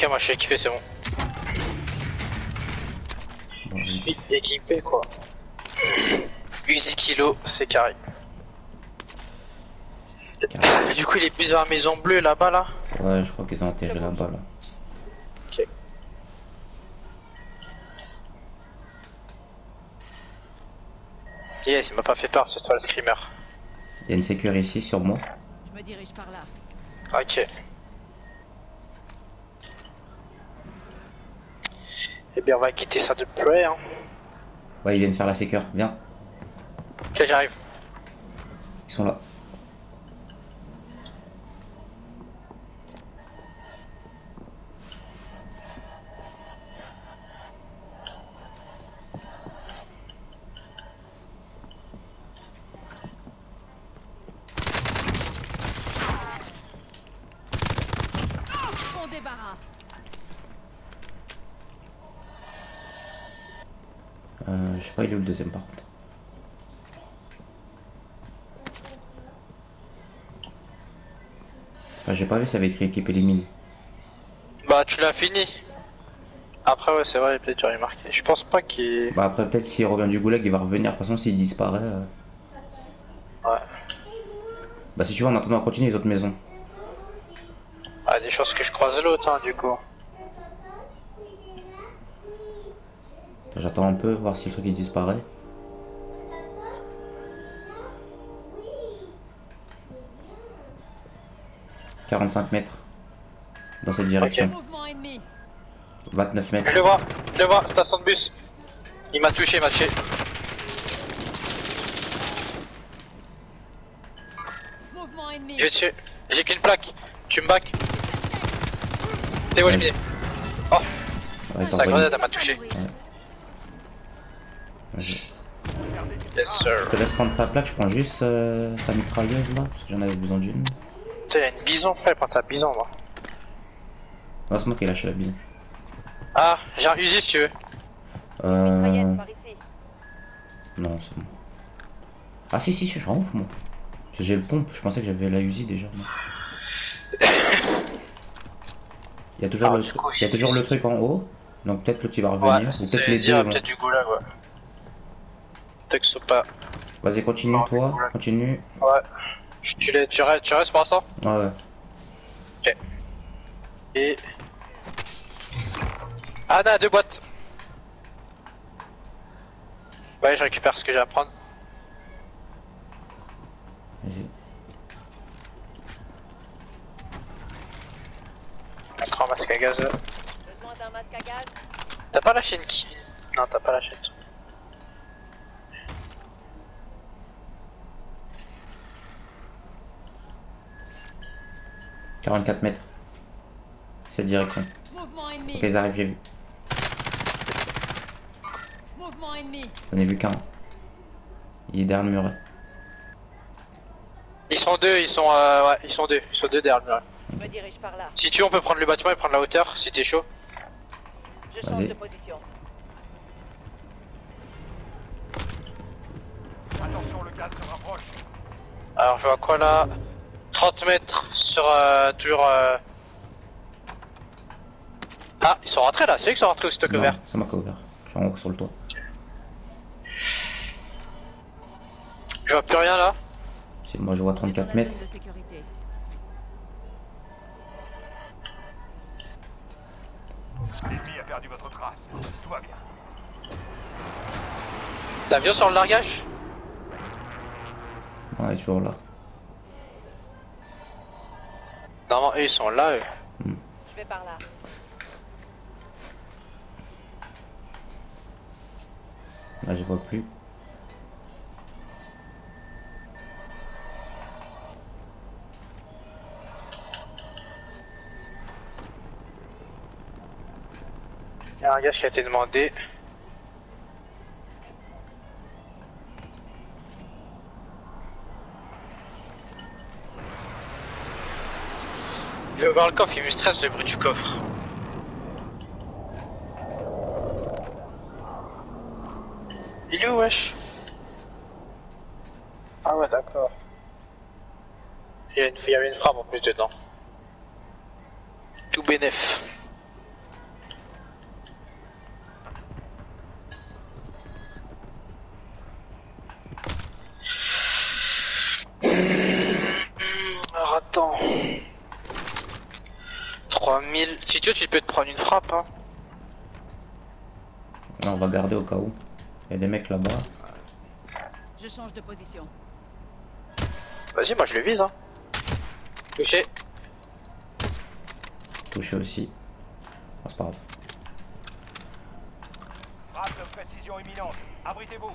Ok, moi je suis équipé, c'est bon. Bon, Je suis équipé quoi. Uzi kilo, c'est carré. Du coup, il est plus dans la maison bleue là-bas là. ouais, je crois qu'ils ont atterri là-bas là. Ok. Yes, il m'a pas fait peur, c'est toi le screamer. Il y a une sécurité ici sur moi. Je me dirige par là. Ok. Eh bien, on va quitter ça de près. Hein. Ouais, ils viennent faire la sécure. Viens, Ok, j'arrive. ils sont là. On débarras. Je sais pas, il est où le deuxième par contre. Enfin, j'ai pas vu, ça avait écrit équipe éliminée. Bah, tu l'as fini. Après, ouais, c'est vrai, peut-être tu aurais marqué. Je pense pas qu'il. Bah après, peut-être s'il revient du goulag, il va revenir. De toute façon, s'il disparaît... Ouais. Bah si tu veux, en attendant, on continue les autres maisons. Ah, des chances que je croise l'autre, hein, du coup. J'attends un peu, voir si le truc il disparaît. « 45 mètres. Dans cette direction. Mouvement ennemi. 29 mètres. Je le vois, station de bus. Il m'a touché, matché. Mouvement ennemi. Je vais dessus. J'ai qu'une plaque. Tu me back. T'es où éliminé? Oh, Ouais, sa t'envoies grenade, une- elle m'a touché. Je Yes, sir. te laisse prendre sa plaque, je prends juste sa mitrailleuse là, parce que j'en avais besoin d'une. Putain, il y a une bison, frère, prendre sa bison, moi. Non, c'est moi qui ai lâché la bise. Ah, j'ai un Uzi si tu veux. Non, c'est bon. Ah si, si, je suis en ouf moi. Parce que j'ai le pompe, je pensais que j'avais la Uzi déjà. Moi. Il y a toujours, Ah, le, du coup, il y a toujours le truc en haut, donc peut-être que tu vas revenir, Ouais, ou peut-être c'est les dire deux. peut-être du goulag, ouais. Texte pas. Vas-y, continue Non, toi, ouais. continue. Ouais. Tu restes pour l'instant? Ouais, ouais. Ok. Et. Ah, non, deux boîtes. Ouais, je récupère ce que j'ai à prendre. Vas-y. Un grand masque à gaz. Besoin d'un masque à gaz. T'as pas lâché une qui? Non, t'as pas lâché une. 44 mètres. Cette direction. Mouvement ennemi. Ok, ils arrivent, j'ai vu. Mouvement ennemi. J'en ai vu qu'un. Il est derrière le muret. Ils sont deux, ouais, ils sont deux derrière le mur. Je me dirige par là. Si tu veux, on peut prendre le bâtiment et prendre la hauteur si t'es chaud. Je Vas-y. change de position. Attention, le gaz se rapproche. Alors, je vois quoi là? 30 mètres sur toujours. Ah, ils sont rentrés là, c'est eux qui sont rentrés au stock Non, vert. c'est moi qui ai ouvert. Je suis en haut sur le toit. Je vois plus rien là. Moi je vois On est dans 34 la mètres. zone de sécurité. L'ennemi a perdu votre trace. Tout va bien. L'avion sur le largage? Ouais, il est toujours là. Non, eux ils sont là, eux. Je vais par là. Là je vois plus. Il y a un gars qui a été demandé. Je veux voir le coffre, il me stresse le bruit du coffre. Il est où, wesh? Ah ouais, d'accord. Il y avait une frappe en plus dedans. Tout bénef. 1000. Si tu veux, tu peux te prendre une frappe. Hein. Non, on va garder au cas où. Il y a des mecs là-bas. Je change de position. Vas-y, moi je le vise. Hein. Touché. Touché aussi. Oh, c'est pas grave. Frappe de précision imminente. Abritez-vous.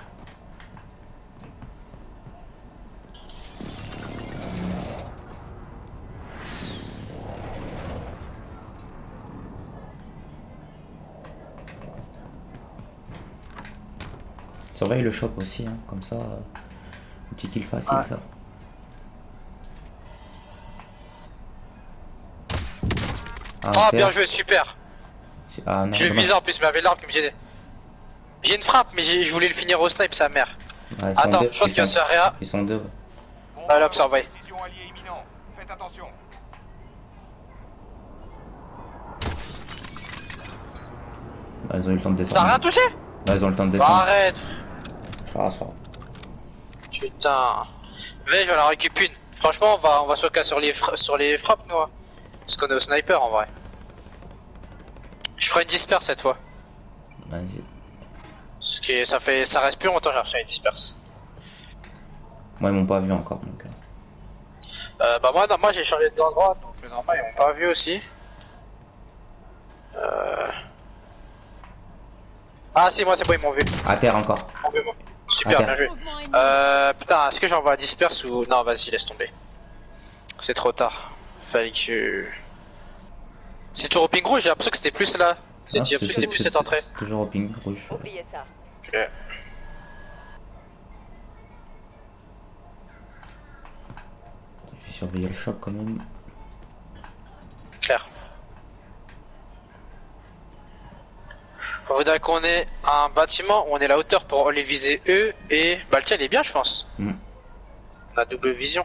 Surveille le shop aussi, hein, comme ça. Un petit kill facile, Ah. ça. Ah, Ah, terre. bien joué, super. Ah, non, Je le dommage. visais en plus, mais avec l'arme qui me gênait. J'ai une frappe, mais je voulais le finir au snipe, sa mère. Ouais, ils sont Attends, deux, je pense ils qu'il va sont- se faire réa. Ils sont deux. Bombe Ah, là, ça va. précision alliée imminent. Faites attention. Bah, ils ont eu le temps de Ça a descendre. rien touché? Bah, ils ont le temps de Bah, descendre. arrête. Ah, ça va. Putain. Mais je vais en récupérer une. Franchement, on va se casser sur les frappes, nous. Hein. Parce qu'on est au sniper en vrai. Je ferai une disperse cette fois. Vas-y. Parce que ça reste plus longtemps, j'ai cherché une disperse. Moi, ils m'ont pas vu encore. Donc... Bah, moi, non, moi j'ai changé d'endroit, donc normal, ils m'ont pas vu aussi. Ah, si, moi c'est bon, ils m'ont vu. À terre encore. Ils m'ont vu, moi. Super, Attends. bien joué. Mouvement ennemi. Putain, est-ce que j'envoie la disperse ou. Non, vas-y, laisse tomber. C'est trop tard. Fallait que je. C'est toujours au ping rouge, j'ai l'impression que c'était plus là. C'était plus cette entrée. Toujours au ping rouge. Oubliez ça. Ok. Je vais surveiller le shop quand même. Clair. On voudrait qu'on ait un bâtiment où on est la hauteur pour les viser eux et. Bah, le tien il est bien, je pense. Mm. On a double vision.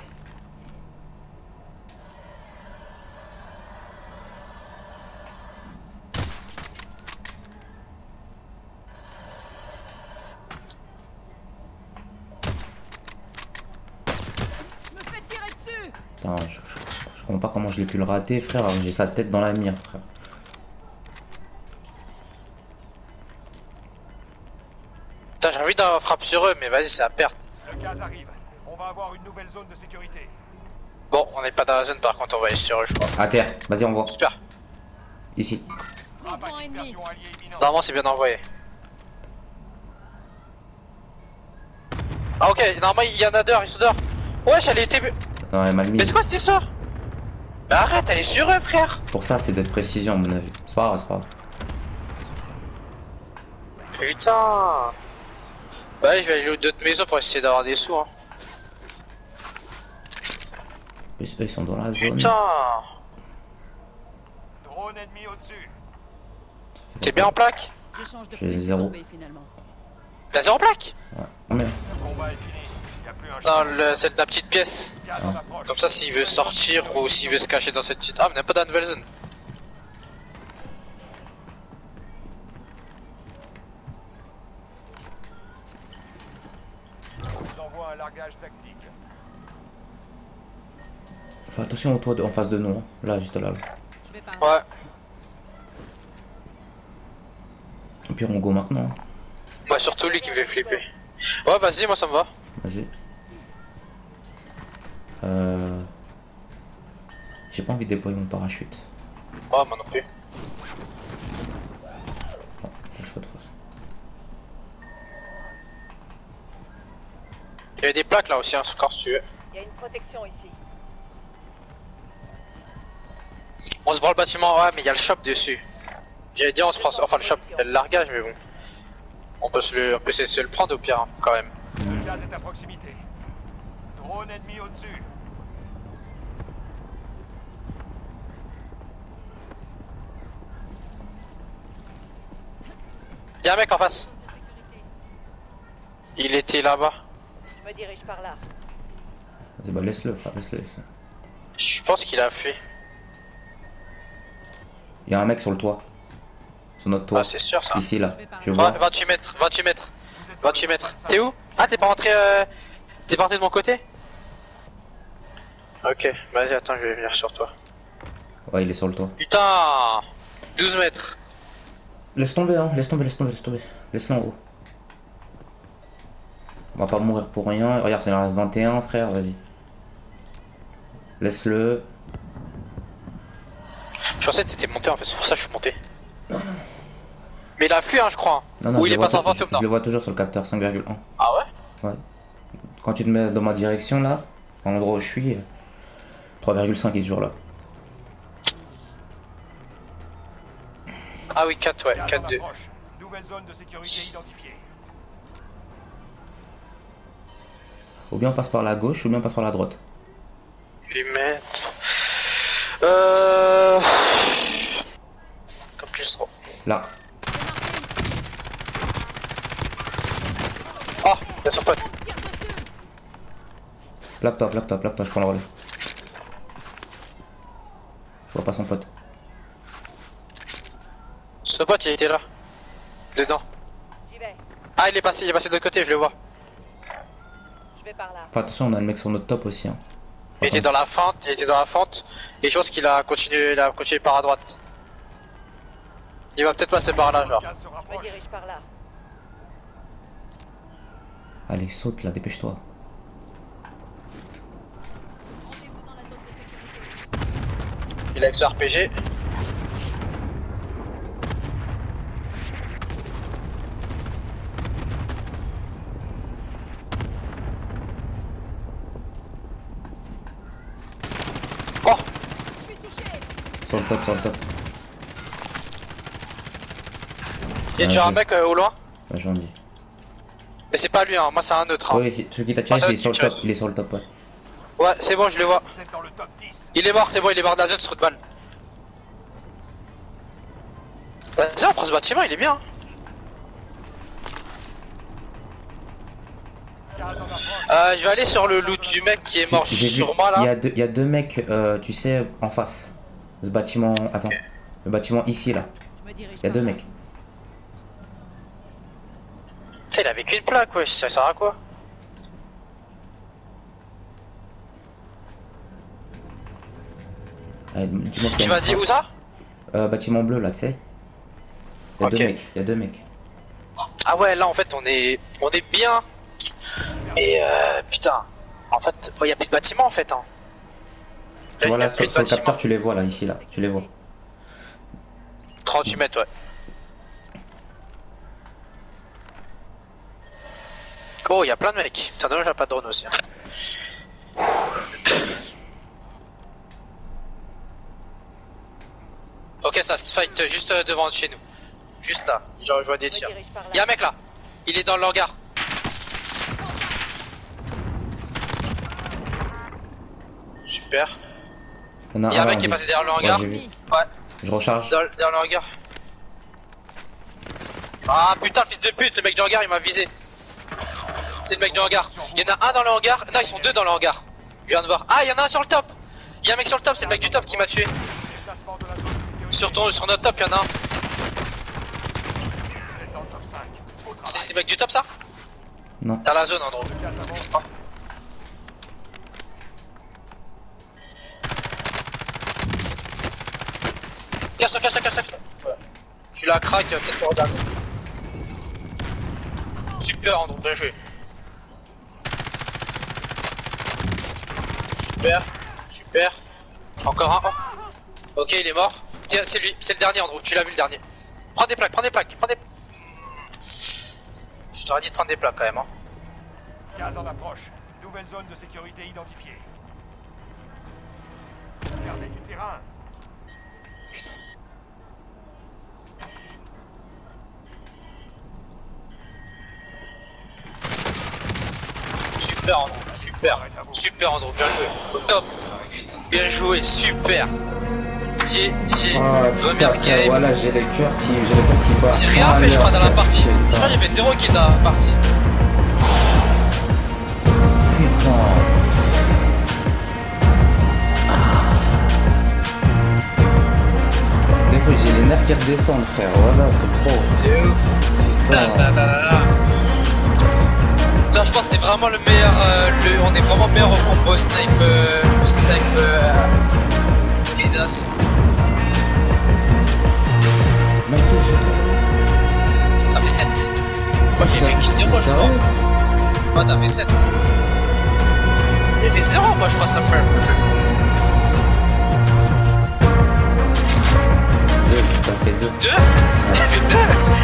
Je me fais tirer dessus. Putain, je comprends pas comment je l'ai pu le rater, frère. J'ai sa tête dans la mire, frère. Putain, j'ai envie d'avoir frappe sur eux, mais vas-y, c'est à perdre. Le gaz arrive. On va avoir une nouvelle zone de sécurité. Bon, on n'est pas dans la zone par contre, on va aller sur eux, je crois. À terre. Vas-y, on voit. Super. Ici. Frappe Mouvement à ennemi. dispersion alliée imminente. Normalement, c'est bien envoyé. Ah, ok, normalement, il y en a dehors, ils sont dehors. Wesh, elle était. Non, elle est mal Mais mise. c'est quoi cette histoire? Mais arrête, elle est sur eux, frère. Pour ça, c'est de précision, à mon avis. C'est pas grave, c'est pas grave. Putain. Bah, je vais aller aux d'autres maisons pour essayer d'avoir des sous. Hein. En plus, eux, ils sont dans la zone. Putain. Drone ennemi au-dessus. T'es bien en plaque? Je change de J'ai position zéro. B finalement. T'as zéro plaque? Ouais. Oh, merde. Le combat est fini. Y a plus un Non, c'est de la petite pièce. gaz en approche. Comme ça, s'il veut sortir ou s'il veut se cacher dans cette petite. Ah, mais on n'a pas dans la nouvelle zone. On vous envoie un largage tactique. Fais attention au toit en face de nous. Hein. Là, juste là. Je vais par Ouais. Au pire, on go maintenant. Hein. Bah, surtout lui qui me fait flipper. Ouais, vas-y, moi ça me va. Vas-y. J'ai pas envie de déployer mon parachute. Ouais, moi non plus. Pas le choix de toute façon. Il y a des plaques là aussi, hein, sur corps si tu veux. Il y a une protection ici. On se prend le bâtiment, ouais, mais il y a le shop dessus. J'avais dit, on se prend. Enfin, le shop, il y a le largage, mais bon. On peut essayer de se le prendre au pire, hein, quand même. Le gaz est à proximité. Drone ennemi au-dessus. Il y a un mec en face. Sécurité. Il était là-bas. Je me dirige par là. Vas-y, bah laisse-le, frère, laisse-le. Je pense qu'il a fui. Il y a un mec sur le toit. Sur notre toit. Ah, c'est sûr ça. Ici, là. Je Ouais, vois. 28 mètres, 28 mètres, Vous êtes dans 28 le mètres. zone T'es où? Ah, t'es pas rentré. T'es parti de mon côté? Ok, vas-y, attends, je vais venir sur toi. Ouais, il est sur le toit. Putain 12 mètres. Laisse tomber, hein, laisse tomber, laisse tomber, laisse tomber. Laisse-le en haut. On va pas mourir pour rien. Regarde, il en reste 21, frère, vas-y. Laisse-le. Je pensais que t'étais monté en fait, c'est pour ça que je suis monté. Mais il a fui, hein, je crois. Non, non, Ou je il le est vois passé en tou- fantôme, je non. le vois toujours sur le capteur 5,1. Ah ouais? Ouais. Quand tu te mets dans ma direction là, en l'endroit où je suis, 3,5 il est toujours là. Ah oui, 4, ouais, Gaz en 4-2. approche. Nouvelle zone de sécurité identifiée. Ou bien on passe par la gauche, ou bien on passe par la droite. 8 mètres. Comme plus trop. Là. Oh, il y a son pote. Laptop, je prends le relais. Je vois pas son pote. Ce pote, il était là. Dedans. J'y vais. Ah, il est passé de l'autre côté, je le vois. Je vais par là. Enfin, attention, on a le mec sur notre top aussi. Hein. Il était dans la fente, et je pense qu'il a continué par à droite. Il va peut-être passer par là, genre. Gaz se Je me rapproche. dirige par là. Allez, saute là, dépêche-toi. Rendez-vous dans la zone de sécurité. Il a avec ce RPG. Oh, Je suis touché. Sur le top, sur le top. il y a déjà un mec au loin. Ouais, j'en dis. Mais c'est pas lui, hein. Moi c'est un autre. Hein. Oui, celui qui t'a tiré, Ah, ça, il est sur le tu top. tires. Il est sur le top, ouais. Ouais, c'est bon, je le vois. Vous êtes dans le top 10. Il est mort, c'est bon, il est mort de la zone, ce trou de balle. Vas-y, on prend ce bâtiment, il est bien. Hein. Gaz en approche. Je vais aller sur le loot du mec qui est mort J'ai vu, sur moi là. il y a deux mecs, tu sais, en face. Ce bâtiment. Attends. Le bâtiment ici, là. Je me dirige Il y a par deux là. mecs. Putain, il avait qu'une plaque, wesh, ça sert à quoi? Allez, dis-moi Tu m'as dit où ça? Bâtiment bleu, là, tu sais. Il y a Ok. deux mecs, il y a deux mecs. Ah ouais, là en fait on est bien. Et putain, en fait, il y a plus de bâtiment en fait. Hein. Tu vois Il y a là, plus sur, de sur le bâtiment. capteur, tu les vois là, ici, là. Tu les vois. 38 mètres, ouais. Oh, il y a plein de mecs. Putain, dommage, j'ai pas de drone aussi. Hein. Ok, ça se fight juste devant chez nous. Juste là. Genre, je vois des Je me tirs. dirige par là. Il y a un mec là. Il est dans le hangar. Super. Il y en Il y a un là, mec qui est on passé dit. derrière le Ouais, hangar. j'ai vu. Ouais. Je recharge. Dans le hangar. Ah putain, fils de pute, le mec du hangar il m'a visé. C'est le mec du hangar. Il y en a un dans le hangar. Non, ils sont deux dans le hangar. Je viens de voir. Ah, il y en a un sur le top. Il y a un mec sur le top, c'est le mec du top qui m'a tué. Déplacement de la zone de sécurité. Sur notre top, il y en a un. Vous êtes dans le top 5. Au travail. C'est le mec du top ça? Non. T'as la zone, Andrew. Le gaz avance. Casse. Voilà. Tu la craques, peut-être pour regarder. Super, Andrew, bien joué. Super. Encore un. Oh. Ok, il est mort. Tiens, c'est lui, c'est le dernier, Andrew. Tu l'as vu le dernier. Prends des plaques. Je t'aurais dit de prendre des plaques quand même. Hein. Gaz en approche. Nouvelle zone de sécurité identifiée. Perdez du terrain. Super, Andrew. Super, Andrew. Bien joué. Au top. Bien joué, super. J'ai Ah, première putain, game. voilà, j'ai le cœur qui bat. J'ai rien Ah, fait, je crois, dans la merde, partie. putain. Je crois qu'il y avait 0 qui est dans la partie. Putain. Des fois, j'ai les nerfs qui redescendent, frère. Voilà, c'est trop. C'est ouf. Putain. Putain, je pense que c'est vraiment le meilleur. On est vraiment meilleur au combo snipe. FIDA, c'est T'as fait 7. Moi j'ai fait 0 je crois. Moi t'as fait 7. J'ai fait 0 moi je crois ça me fait. 2, t'as fait 2. 2. J'ai fait 2.